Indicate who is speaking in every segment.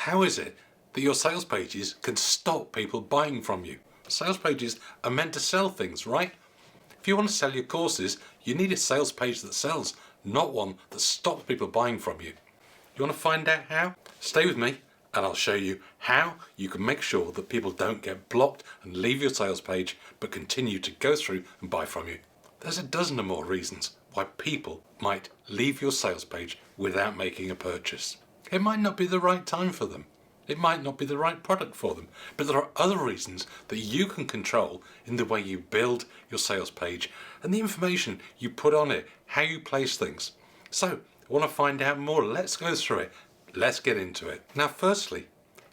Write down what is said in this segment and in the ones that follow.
Speaker 1: How is it that your sales pages can stop people buying from you? Sales pages are meant to sell things, right? If you want to sell your courses, you need a sales page that sells, not one that stops people buying from you. You want to find out how? Stay with me and I'll show you how you can make sure that people don't get blocked and leave your sales page but continue to go through and buy from you. There's a dozen or more reasons why people might leave your sales page without making a purchase. It might not be the right time for them. It might not be the right product for them, but there are other reasons that you can control in the way you build your sales page and the information you put on it, how you place things. So, I want to find out more. Let's go through it. Let's get into it. Now, firstly,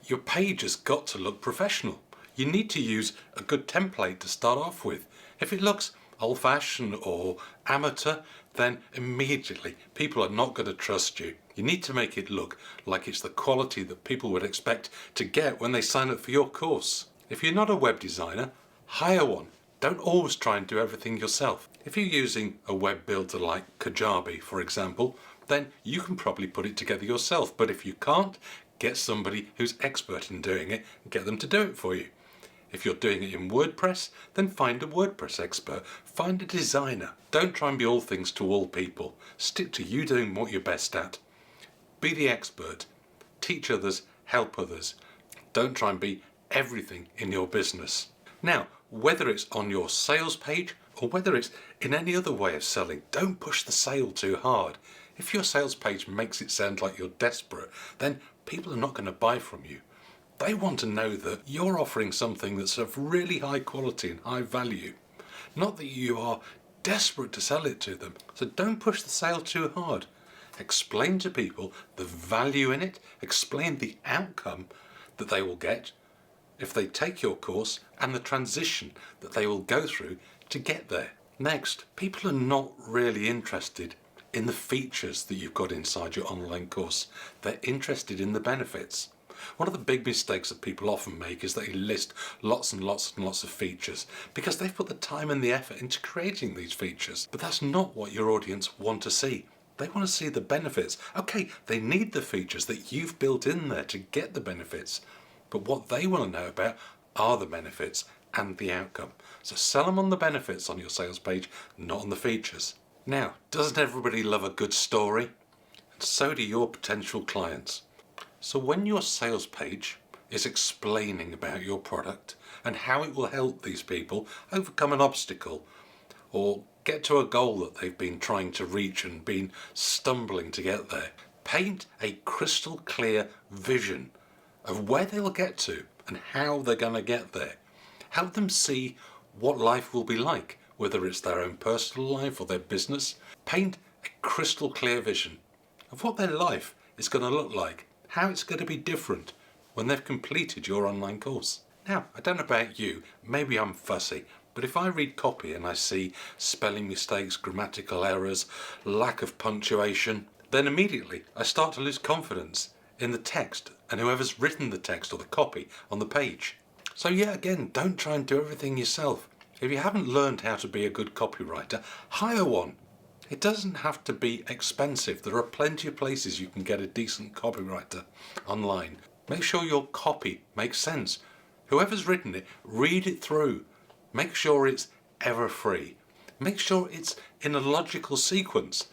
Speaker 1: your page has got to look professional. You need to use a good template to start off with. If it looks old-fashioned or amateur, then immediately people are not going to trust you. You need to make it look like it's the quality that people would expect to get when they sign up for your course. If you're not a web designer, hire one. Don't always try and do everything yourself. If you're using a web builder like Kajabi, for example, then you can probably put it together yourself. But if you can't, get somebody who's expert in doing it and get them to do it for you. If you're doing it in WordPress, then find a WordPress expert. Find a designer. Don't try and be all things to all people. Stick to you doing what you're best at. Be the expert. Teach others, help others. Don't try and be everything in your business. Now, whether it's on your sales page or whether it's in any other way of selling, don't push the sale too hard. If your sales page makes it sound like you're desperate, then people are not going to buy from you. They want to know that you're offering something that's of really high quality and high value, not that you are desperate to sell it to them. So don't push the sale too hard. Explain to people the value in it, explain the outcome that they will get if they take your course and the transition that they will go through to get there. Next, people are not really interested in the features that you've got inside your online course. They're interested in the benefits. One of the big mistakes that people often make is they list lots and lots and lots of features because they've put the time and the effort into creating these features. But that's not what your audience want to see. They want to see the benefits. Okay, they need the features that you've built in there to get the benefits. But what they want to know about are the benefits and the outcome. So sell them on the benefits on your sales page, not on the features. Now, doesn't everybody love a good story? And so do your potential clients. So when your sales page is explaining about your product and how it will help these people overcome an obstacle or get to a goal that they've been trying to reach and been stumbling to get there, paint a crystal clear vision of where they'll get to and how they're going to get there. Help them see what life will be like, whether it's their own personal life or their business. Paint a crystal clear vision of what their life is going to look like, how it's going to be different when they've completed your online course. Now, I don't know about you, maybe I'm fussy, but if I read copy and I see spelling mistakes, grammatical errors, lack of punctuation, then immediately I start to lose confidence in the text and whoever's written the text or the copy on the page. So yeah, again, don't try and do everything yourself. If you haven't learned how to be a good copywriter, hire one. It doesn't have to be expensive. There are plenty of places you can get a decent copywriter online. Make sure your copy makes sense. Whoever's written it, read it through. Make sure it's ever free. Make sure it's in a logical sequence.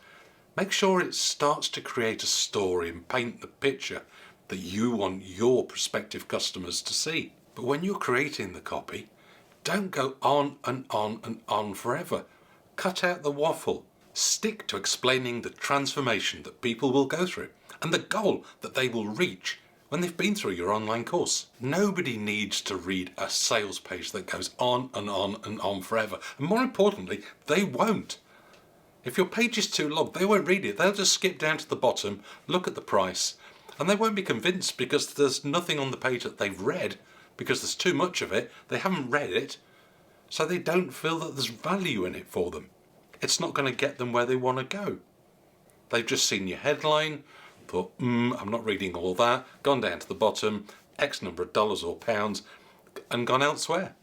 Speaker 1: Make sure it starts to create a story and paint the picture that you want your prospective customers to see. But when you're creating the copy, don't go on and on and on forever. Cut out the waffle. Stick to explaining the transformation that people will go through and the goal that they will reach when they've been through your online course. Nobody needs to read a sales page that goes on and on and on forever. And more importantly, they won't. If your page is too long, they won't read it. They'll just skip down to the bottom, look at the price, and they won't be convinced because there's nothing on the page that they've read, because there's too much of it. They haven't read it, so they don't feel that there's value in it for them. It's not going to get them where they want to go. They've just seen your headline, thought, I'm not reading all that, gone down to the bottom, X number of dollars or pounds, and gone elsewhere.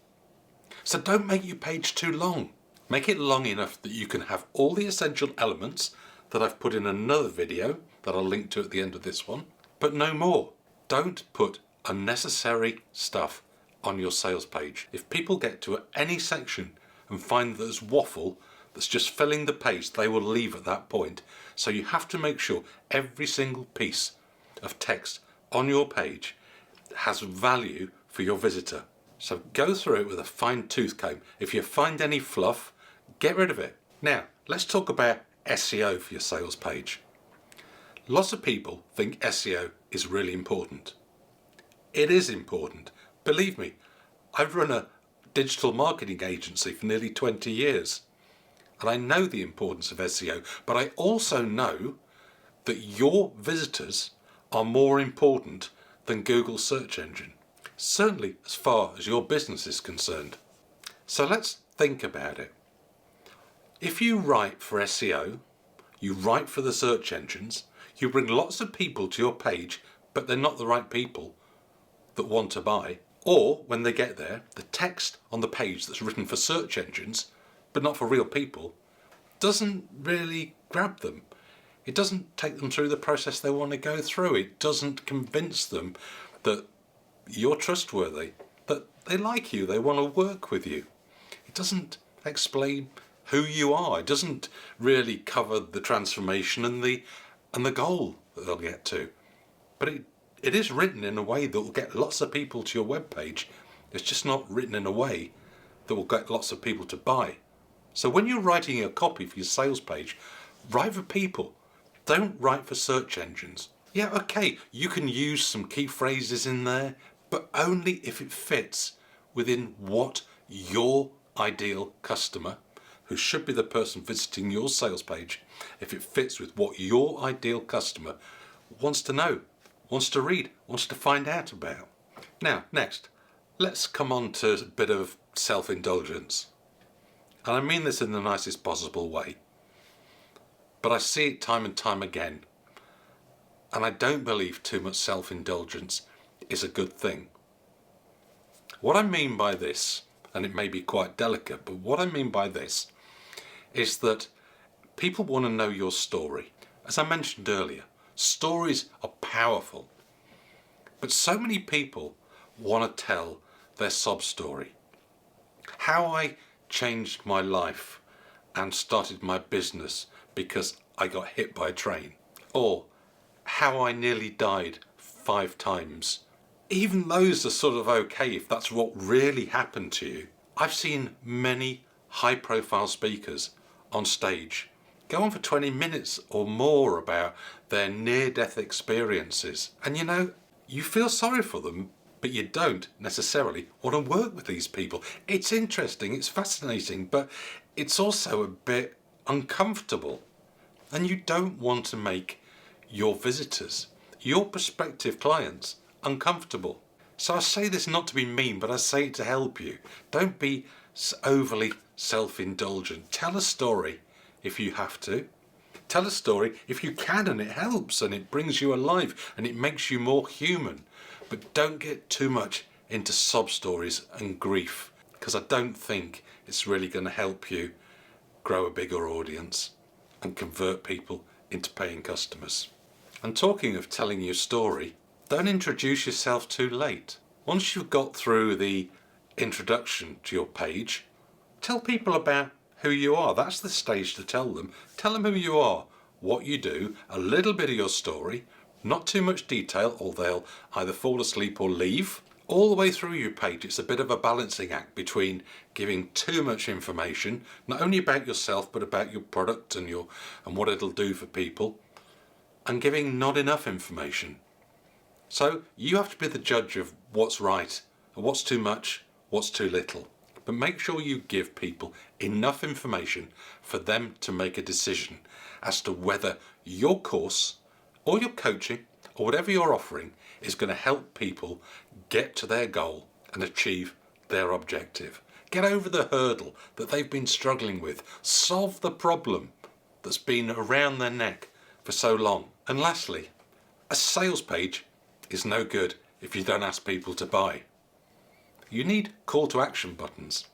Speaker 1: So don't make your page too long. Make it long enough that you can have all the essential elements that I've put in another video that I'll link to at the end of this one, but no more. Don't put unnecessary stuff on your sales page. If people get to any section and find that there's waffle that's just filling the page, they will leave at that point. So you have to make sure every single piece of text on your page has value for your visitor. So go through it with a fine tooth comb. If you find any fluff, get rid of it. Now, let's talk about SEO for your sales page. Lots of people think SEO is really important. It is important. Believe me, I've run a digital marketing agency for nearly 20 years. And I know the importance of SEO, but I also know that your visitors are more important than Google's search engine. Certainly as far as your business is concerned. So let's think about it. If you write for SEO, you write for the search engines, you bring lots of people to your page, but they're not the right people that want to buy. Or when they get there, the text on the page that's written for search engines, but not for real people, doesn't really grab them. It doesn't take them through the process they want to go through. It doesn't convince them that you're trustworthy, that they like you, they want to work with you. It doesn't explain who you are. It doesn't really cover the transformation and the goal that they'll get to. But it is written in a way that will get lots of people to your webpage. It's just not written in a way that will get lots of people to buy. So when you're writing a copy for your sales page, write for people. Don't write for search engines. Yeah, okay, you can use some key phrases in there, but only if it fits within what your ideal customer, who should be the person visiting your sales page, if it fits with what your ideal customer wants to know, wants to read, wants to find out about. Now, next, let's come on to a bit of self-indulgence. And I mean this in the nicest possible way. But I see it time and time again. And I don't believe too much self-indulgence is a good thing. What I mean by this, and it may be quite delicate, but what I mean by this is that people want to know your story. As I mentioned earlier, stories are powerful. But so many people want to tell their sob story. How I changed my life and started my business because I got hit by a train. Or how I nearly died 5 times. Even those are sort of okay if that's what really happened to you. I've seen many high-profile speakers on stage go on for 20 minutes or more about their near-death experiences. And you know, you feel sorry for them, but you don't necessarily want to work with these people. It's interesting, it's fascinating, but it's also a bit uncomfortable. And you don't want to make your visitors, your prospective clients, uncomfortable. So I say this not to be mean, but I say it to help you. Don't be overly self-indulgent. Tell a story if you have to. Tell a story if you can, and it helps and it brings you alive and it makes you more human. But don't get too much into sob stories and grief, because I don't think it's really going to help you grow a bigger audience and convert people into paying customers. And talking of telling your story, don't introduce yourself too late. Once you've got through the introduction to your page, tell people about who you are. That's the stage to tell them. Tell them who you are, what you do, a little bit of your story, not too much detail or they'll either fall asleep or leave. All the way through your page, it's a bit of a balancing act between giving too much information, not only about yourself, but about your product and what it'll do for people, and giving not enough information. So you have to be the judge of what's right, and what's too much, what's too little. But make sure you give people enough information for them to make a decision as to whether your course or your coaching or whatever you're offering is going to help people get to their goal and achieve their objective. Get over the hurdle that they've been struggling with. Solve the problem that's been around their neck for so long. And lastly, a sales page is no good if you don't ask people to buy. You need call to action buttons,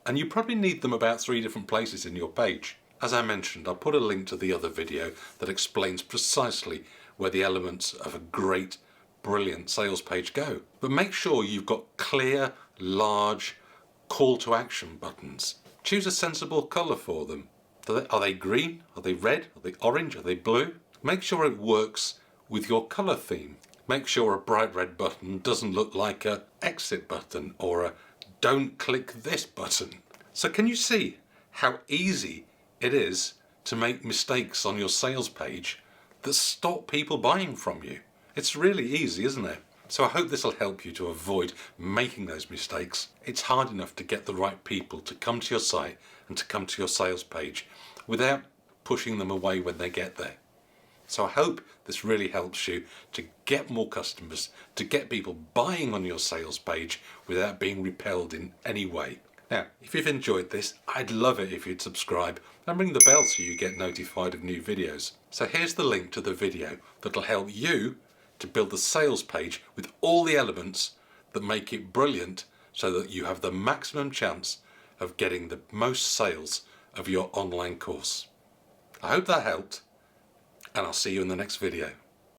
Speaker 1: and you probably need them about 3 different places in your page. As I mentioned, I'll put a link to the other video that explains precisely where the elements of a great brilliant sales page go. But make sure you've got clear, large call to action buttons. Choose a sensible colour for them. Are they green? Are they red? Are they orange? Are they blue? Make sure it works with your colour theme. Make sure a bright red button doesn't look like a exit button or a don't click this button. So can you see how easy it is to make mistakes on your sales page that stop people buying from you? It's really easy, isn't it? So I hope this will help you to avoid making those mistakes. It's hard enough to get the right people to come to your site and to come to your sales page without pushing them away when they get there. So I hope this really helps you to get more customers, to get people buying on your sales page without being repelled in any way. Now, if you've enjoyed this, I'd love it if you'd subscribe and ring the bell so you get notified of new videos. So here's the link to the video that'll help you to build a sales page with all the elements that make it brilliant so that you have the maximum chance of getting the most sales of your online course. I hope that helped, and I'll see you in the next video.